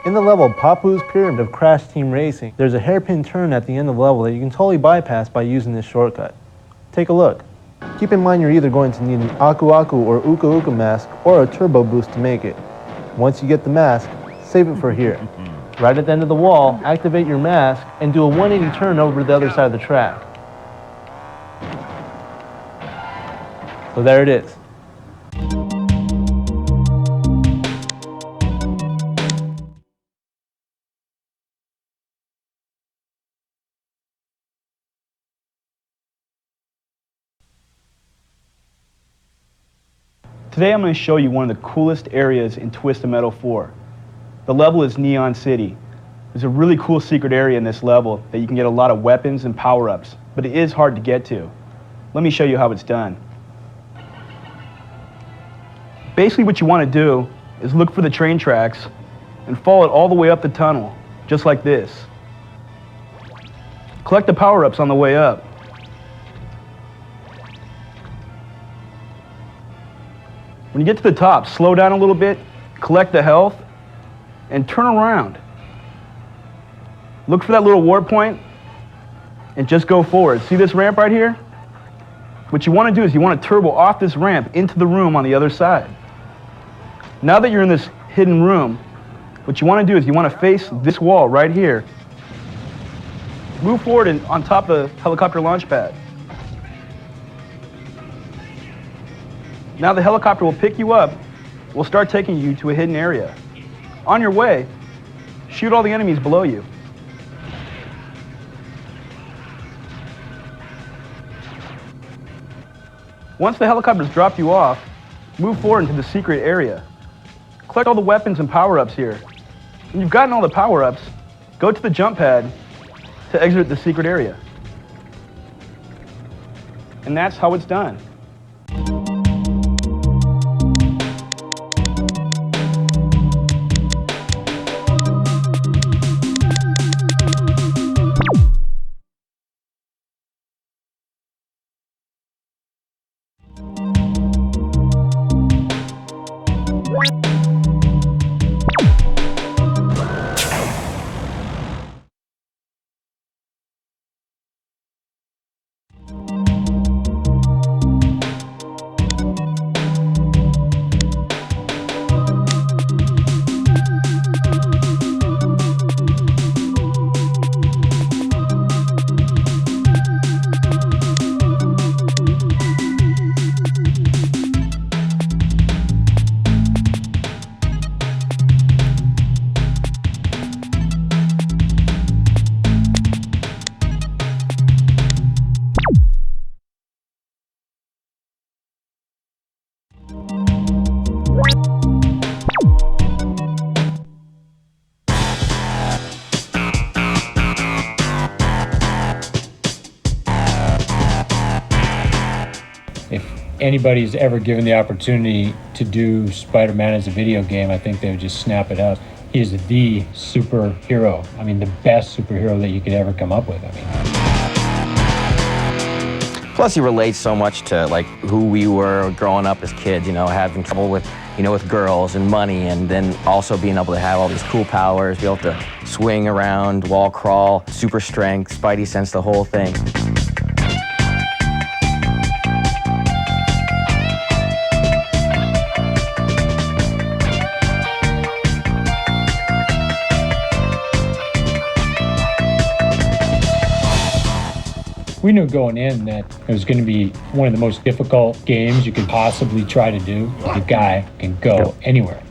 In the level Papu's Pyramid of Crash Team Racing, there's a hairpin turn at the end of the level that you can totally bypass by using this shortcut. Take a look. Keep in mind you're either going to need an Aku Aku or Uka Uka mask or a turbo boost to make it. Once you get the mask, save it for here. Right at the end of the wall, activate your mask and do a 180 turn over to the other side of the track. So there it is. Today I'm going to show you one of the coolest areas in Twisted Metal 4. The level is Neon City. There's a really cool secret area in this level that you can get a lot of weapons and power-ups, but it is hard to get to. Let me show you how it's done. Basically what you want to do is look for the train tracks and follow it all the way up the tunnel, just like this. Collect the power-ups on the way up. When you get to the top, slow down a little bit, collect the health, and turn around. Look for that little warp point, and just go forward. See this ramp right here? What you want to do is you want to turbo off this ramp into the room on the other side. Now that you're in this hidden room, what you want to do is you want to face this wall right here. Move forward and on top of the helicopter launch pad. Now the helicopter will pick you up, will start taking you to a hidden area. On your way, shoot all the enemies below you. Once the helicopter's dropped you off, move forward into the secret area. Collect all the weapons and power-ups here. When you've gotten all the power-ups, go to the jump pad to exit the secret area. And that's how it's done. If anybody's ever given the opportunity to do Spider-Man as a video game, I think they would just snap it up. He is the superhero. I mean, the best superhero that you could ever come up with. I mean, plus he relates so much to like who we were growing up as kids, you know, having trouble with, with girls and money, and then also being able to have all these cool powers, be able to swing around, wall crawl, super strength, Spidey sense, the whole thing. we knew going in that it was going to be one of the most difficult games you could possibly try to do. The guy can go anywhere.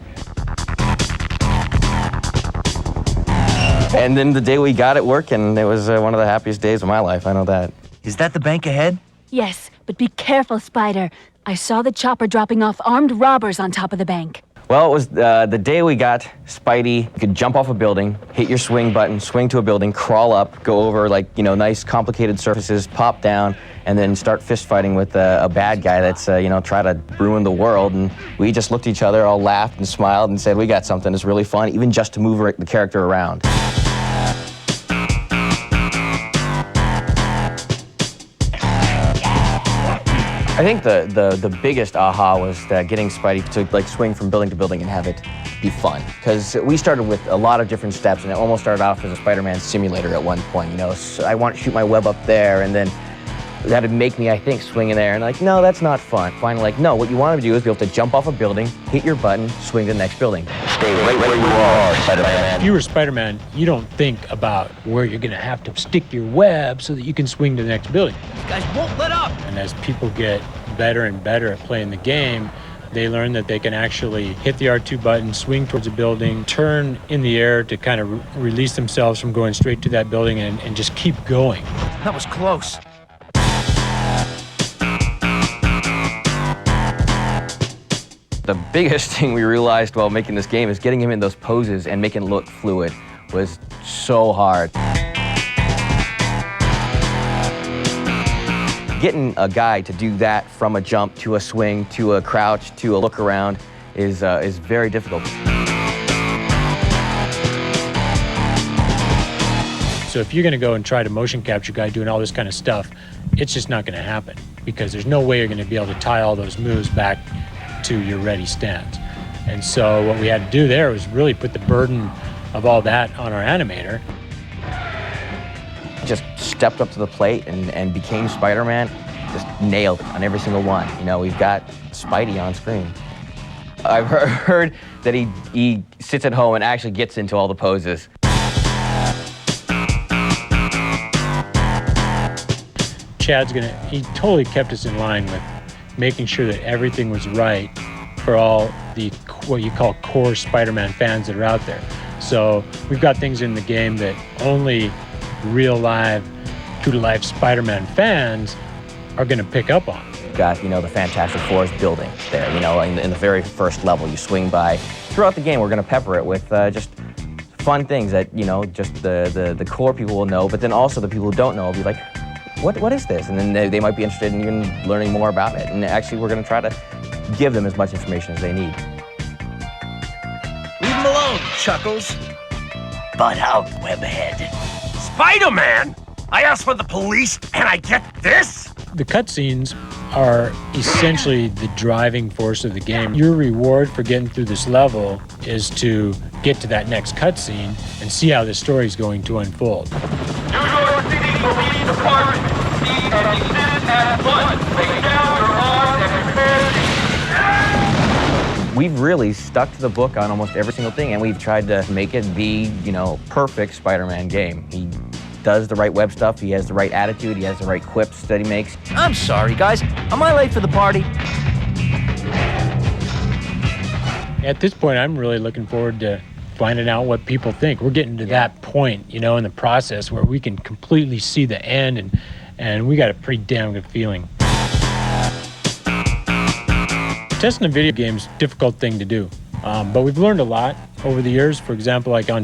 And then the day we got it working, it was one of the happiest days of my life, I know that. Is that the bank ahead? Yes, but be careful, Spider. I saw the chopper dropping off armed robbers on top of the bank. Well, it was the day we got Spidey. You could jump off a building, hit your swing button, swing to a building, crawl up, go over like, nice complicated surfaces, pop down, and then start fist fighting with a bad guy that's, try to ruin the world. And we just looked at each other, all laughed and smiled and said, we got something. It's really fun, even just to move the character around. I think the biggest aha was getting Spidey to swing from building to building and have it be fun. Because we started with a lot of different steps, and it almost started off as a Spider-Man simulator at one point, you know. So I want to shoot my web up there, and then that'd make me, I think, swing in there. And like, no, that's not fun. Finally, like, no, what you want to do is be able to jump off a building, hit your button, swing to the next building. Stay right where you are, Spider-Man. If you were Spider-Man, you don't think about where you're gonna have to stick your web so that you can swing to the next building. You guys won't let up! And as people get better and better at playing the game, they learn that they can actually hit the R2 button, swing towards a building, turn in the air to kind of release themselves from going straight to that building and just keep going. That was close. The biggest thing we realized while making this game is getting him in those poses and making it look fluid was so hard. Getting a guy to do that from a jump to a swing to a crouch to a look around is very difficult. So if you're gonna go and try to motion capture a guy doing all this kind of stuff, it's just not gonna happen because there's no way you're gonna be able to tie all those moves back to your ready stance. And so what we had to do there was really put the burden of all that on our animator. Just stepped up to the plate and became Spider-Man, just nailed it on every single one. You know, we've got Spidey on screen. I've heard that he sits at home and actually gets into all the poses. He totally kept us in line with making sure that everything was right for all the, what you call core Spider-Man fans that are out there. So we've got things in the game that only real live, true-to-life Spider-Man fans are gonna pick up on. You've got, you know, the Fantastic Four's building there, you know, in the very first level you swing by. Throughout the game, we're gonna pepper it with just fun things that, you know, just the core people will know, but then also the people who don't know will be like, what is this? And then they might be interested in even learning more about it. And actually, we're gonna try to give them as much information as they need. Leave him alone, Chuckles. Butt out, webhead. Spider-Man! I asked for the police, and I get this? The cutscenes are essentially the driving force of the game. Your reward for getting through this level is to get to that next cutscene and see how the story is going to unfold. New York City Police Department, proceed and desist at once. Lay down your arms and prepare to... We've really stuck to the book on almost every single thing, and we've tried to make it the, you know, perfect Spider-Man game. He does the right web stuff, he has the right attitude, he has the right quips that he makes. I'm sorry, guys. Am I late for the party? At this point, I'm really looking forward to finding out what people think. We're getting to that point, you know, in the process where we can completely see the end, and we got a pretty damn good feeling. Testing a video game is a difficult thing to do, but we've learned a lot over the years. For example, like on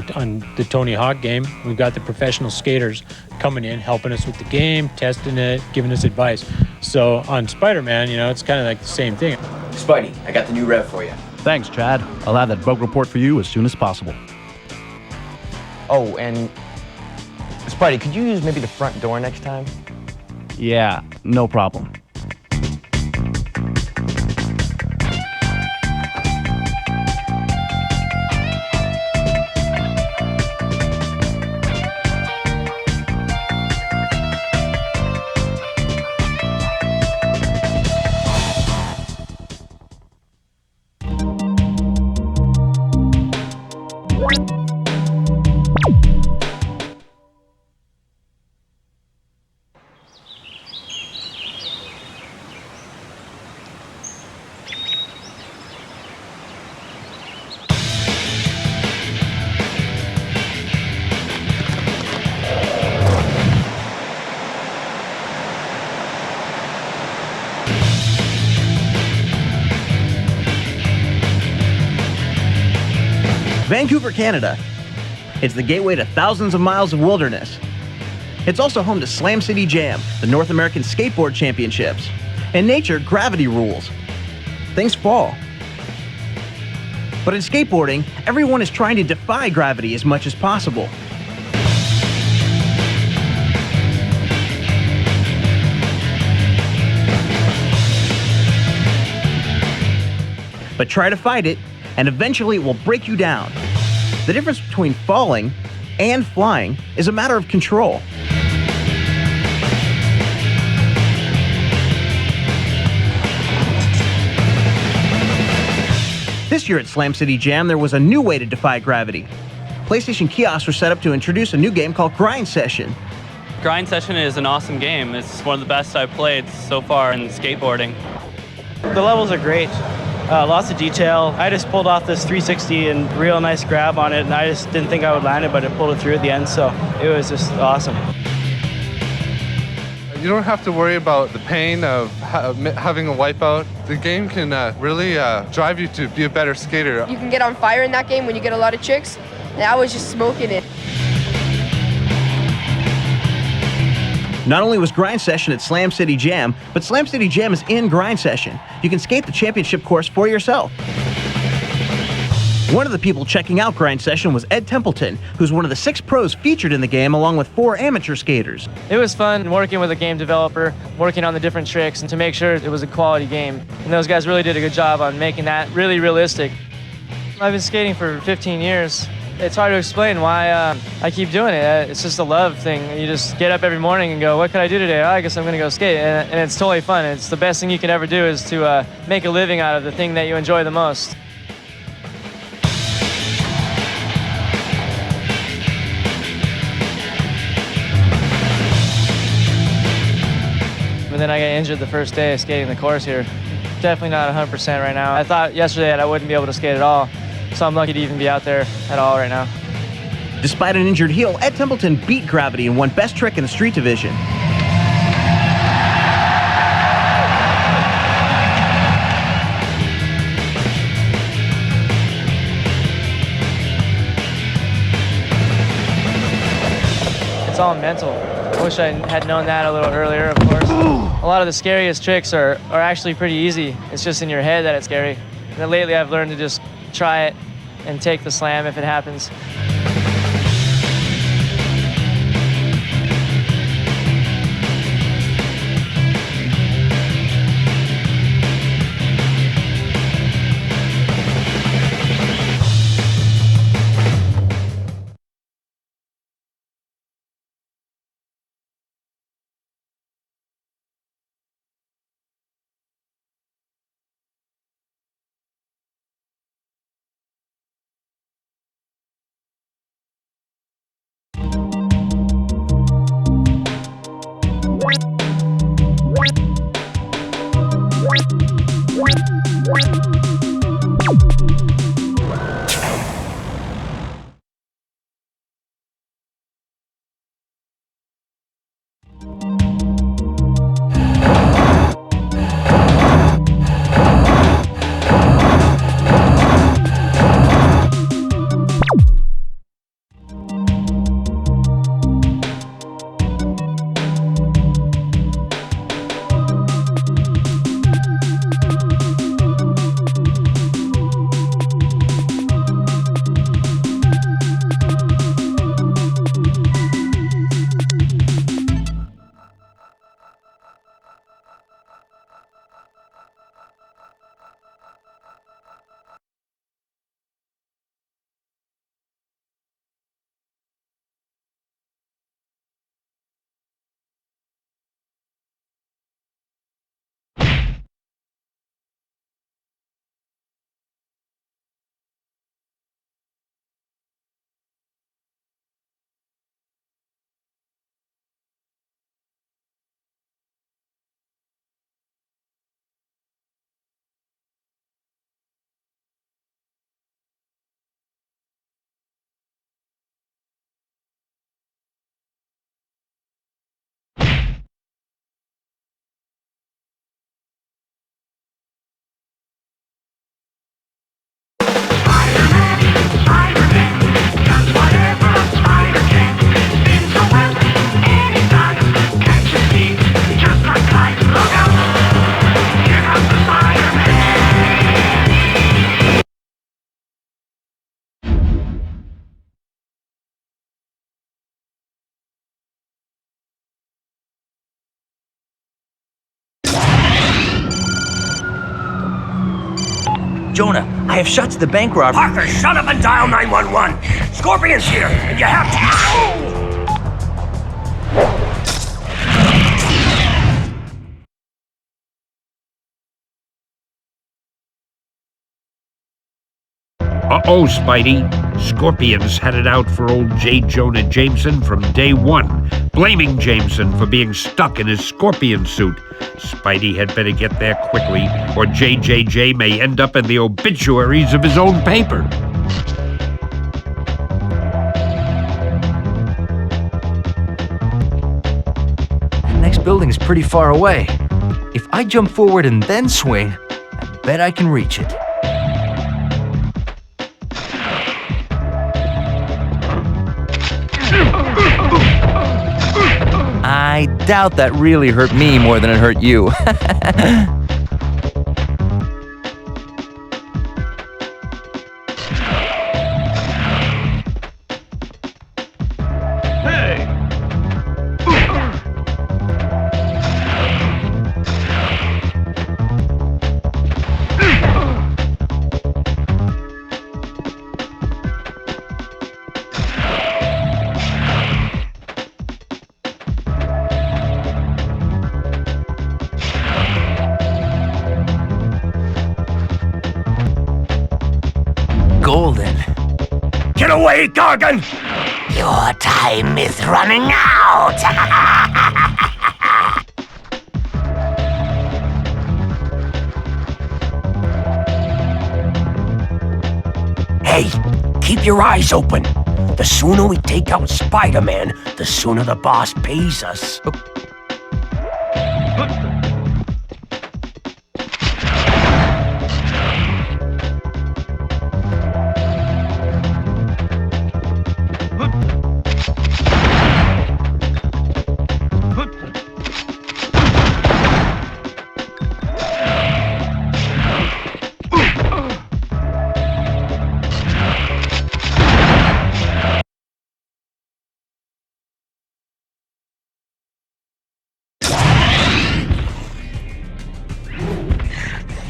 the Tony Hawk game, we've got the professional skaters coming in, helping us with the game, testing it, giving us advice. So on Spider-Man, you know, it's kind of like the same thing. Spidey, I got the new rev for you. Thanks, Chad. I'll have that bug report for you as soon as possible. Oh, and Spidey, could you use maybe the front door next time? Yeah, no problem. Vancouver, Canada. It's the gateway to thousands of miles of wilderness. It's also home to Slam City Jam, the North American Skateboard Championships. In nature, gravity rules. Things fall. But in skateboarding, everyone is trying to defy gravity as much as possible. But try to fight it, and eventually it will break you down. The difference between falling and flying is a matter of control. This year at Slam City Jam, there was a new way to defy gravity. PlayStation kiosks were set up to introduce a new game called Grind Session. Grind Session is an awesome game. It's one of the best I've played so far in skateboarding. The levels are great. Lots of detail. I just pulled off this 360 and real nice grab on it, and I just didn't think I would land it, but it pulled it through at the end, so it was just awesome. You don't have to worry about the pain of having a wipeout. The game can really drive you to be a better skater. You can get on fire in that game when you get a lot of tricks, and I was just smoking it. Not only was Grind Session at Slam City Jam, but Slam City Jam is in Grind Session. You can skate the championship course for yourself. One of the people checking out Grind Session was Ed Templeton, who's one of the 6 pros featured in the game along with 4 amateur skaters. It was fun working with a game developer, working on the different tricks, and to make sure it was a quality game. And those guys really did a good job on making that really realistic. I've been skating for 15 years. It's hard to explain why I keep doing it. It's just a love thing. You just get up every morning and go, what can I do today? Oh, I guess I'm gonna go skate. And it's totally fun. It's the best thing you can ever do is to make a living out of the thing that you enjoy the most. But then I got injured the first day of skating the course here. Definitely not 100% right now. I thought yesterday that I wouldn't be able to skate at all. So I'm lucky to even be out there at all right now. Despite an injured heel, Ed Templeton beat gravity and won Best Trick in the Street Division. It's all mental. I wish I had known that a little earlier, of course. A lot of the scariest tricks are actually pretty easy. It's just in your head that it's scary. And then lately I've learned to just try it and take the slam if it happens. Jonah, I have shot to the bank robber. Parker, shut up and dial 911. Scorpion's here, and you have to... Uh-oh, Spidey. Scorpions headed out for old J. Jonah Jameson from day one, blaming Jameson for being stuck in his scorpion suit. Spidey had better get there quickly, or JJJ may end up in the obituaries of his own paper. The next building is pretty far away. If I jump forward and then swing, I bet I can reach it. I doubt that really hurt me more than it hurt you. Golden. Get away, Gargan! Your time is running out! Hey, keep your eyes open. The sooner we take out Spider-Man, the sooner the boss pays us.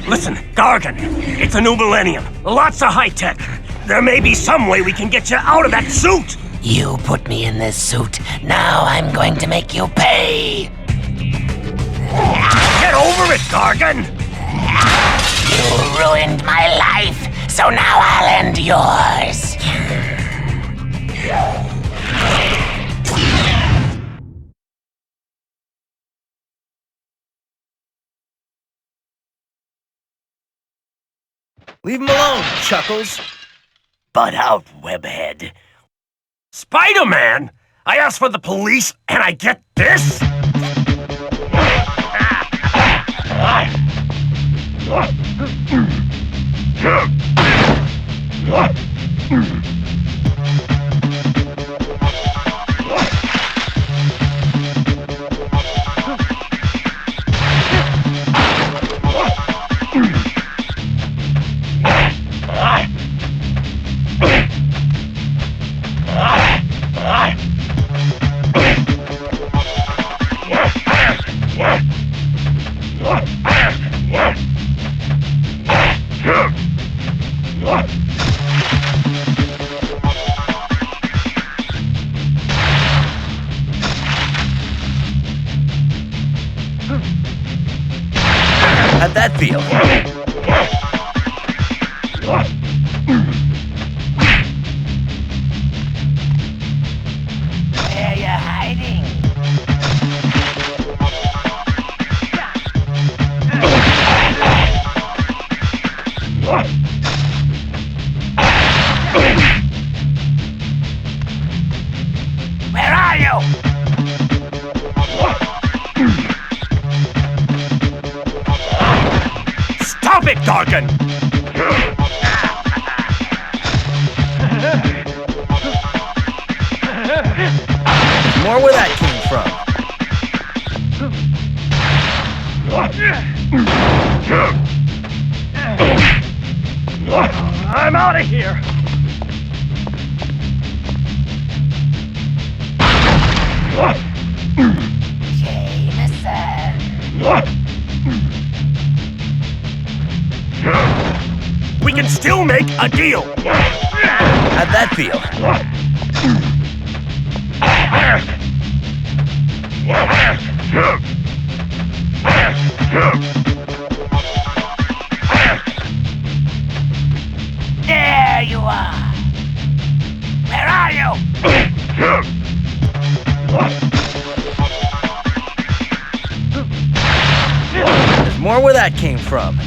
Listen, Gargan, it's a new millennium. Lots of high-tech. There may be some way we can get you out of that suit. You put me in this suit. Now I'm going to make you pay. Get over it, Gargan. You ruined my life, so now I'll end yours. Leave him alone, Chuckles. Butt out, webhead. Spider-Man? I asked for the police, and I get this? How'd that feel? Where are you hiding? Where are you? Stop it, Gargan! More where that came from. I'm out of here! can still make a deal. How'd that feel? There you are. Where are you? There's more where that came from.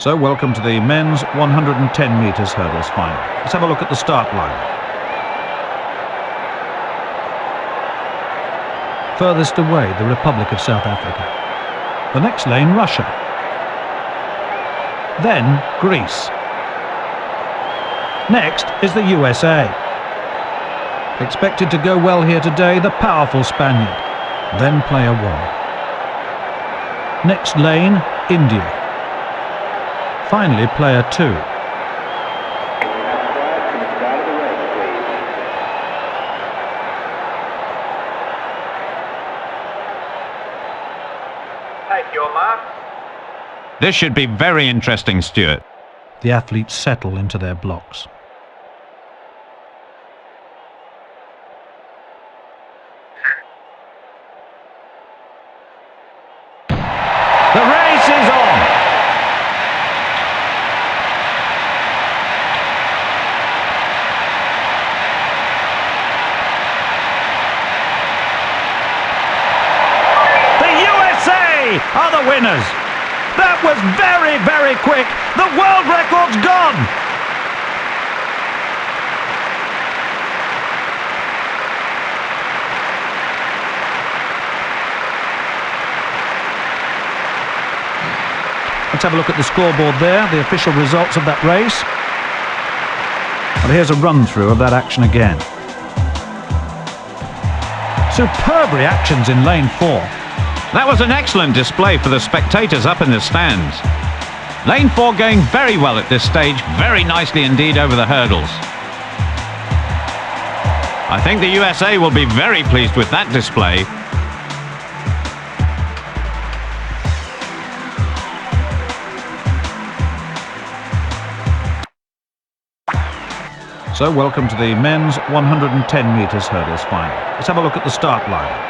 So welcome to the men's 110 metres hurdles final. Let's have a look at the start line. Furthest away, the Republic of South Africa. The next lane, Russia. Then, Greece. Next is the USA. Expected to go well here today, the powerful Spaniard. Then player 1. Next lane, India. Finally, player 2. Take your mark. This should be very interesting, Stuart. The athletes settle into their blocks. The race is on! The USA are the winners! That was very, very quick! The world record's gone! Let's have a look at the scoreboard there, the official results of that race. Well, here's a run-through of that action again. Superb reactions in lane 4. That was an excellent display for the spectators up in the stands. Lane 4 going very well at this stage, very nicely indeed over the hurdles. I think the USA will be very pleased with that display. So welcome to the men's 110 metres hurdles final. Let's have a look at the start line.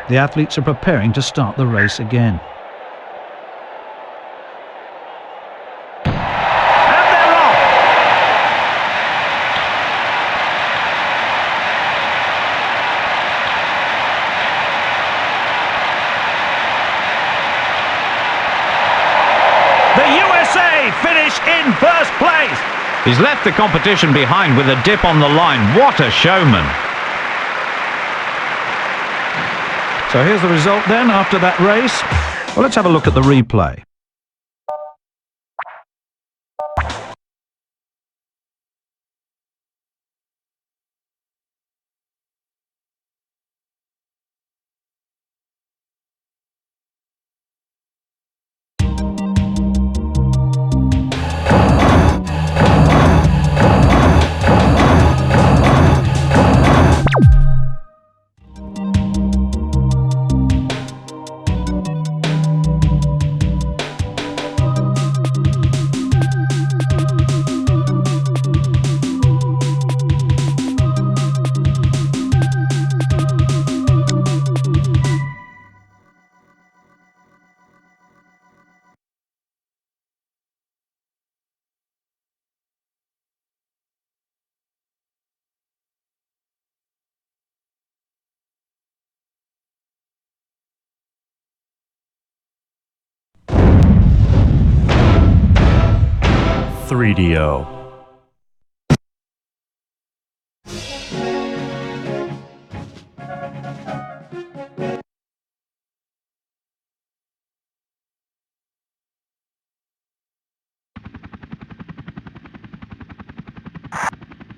The athletes are preparing to start the race again. Finish in first place. He's left the competition behind with a dip on the line. What a showman. So here's the result then after that race. Well, let's have a look at the replay.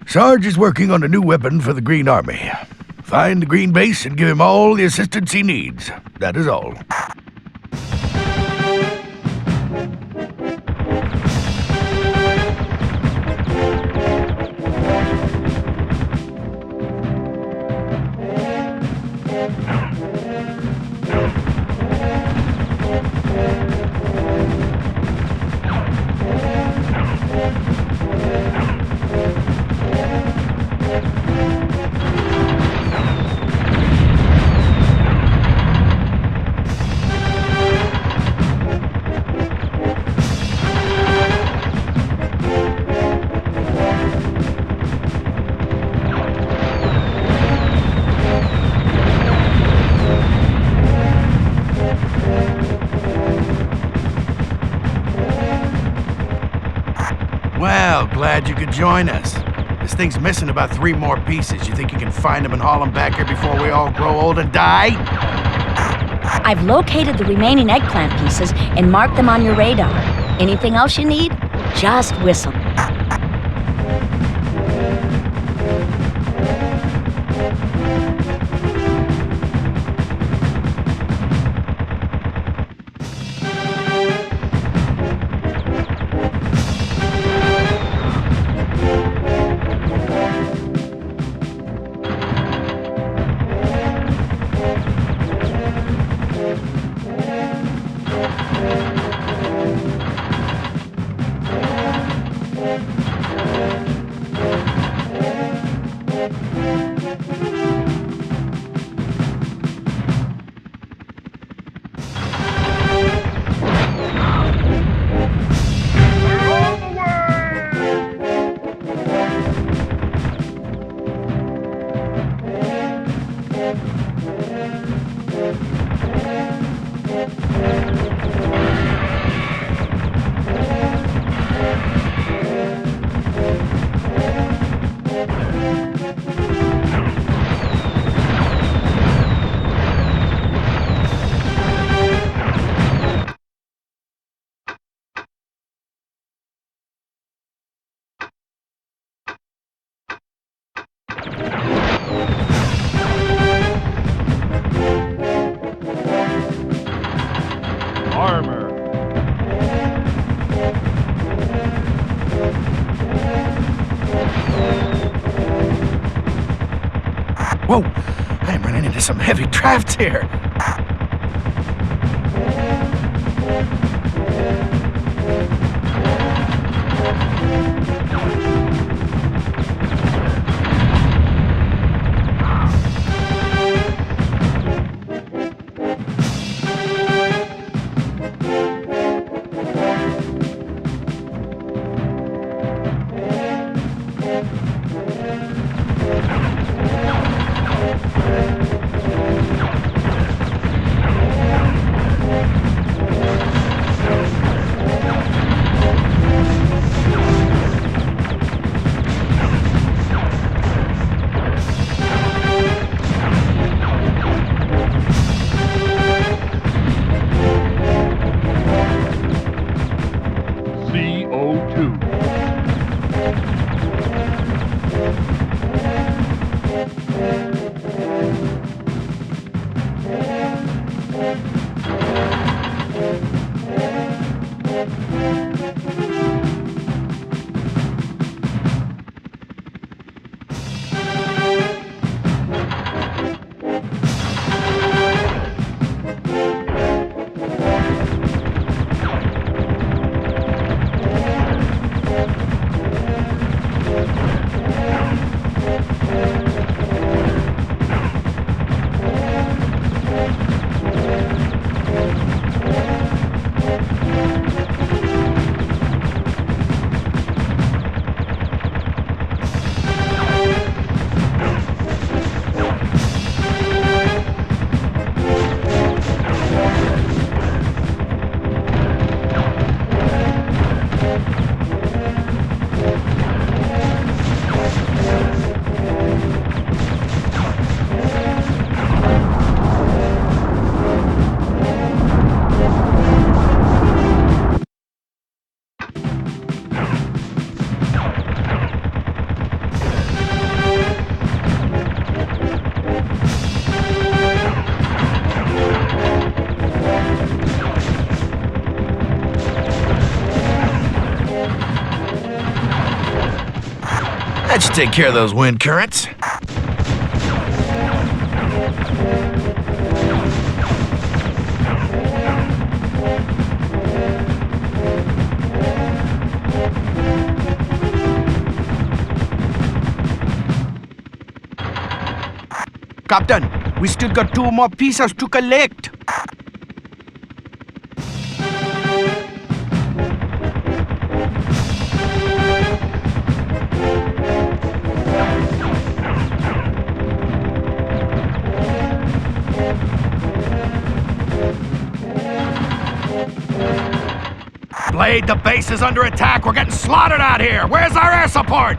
Sarge is working on a new weapon for the Green Army. Find the Green base and give him all the assistance he needs. That is all. Well, glad you could join us. This thing's missing about 3 more pieces. You think you can find them and haul them back here before we all grow old and die? I've located the remaining eggplant pieces and marked them on your radar. Anything else you need? Just whistle. Armor. Whoa, I'm running into some heavy drafts here. That should take care of those wind currents. Captain, we still got 2 more pieces to collect. Blade, the base is under attack. We're getting slaughtered out here. Where's our air support?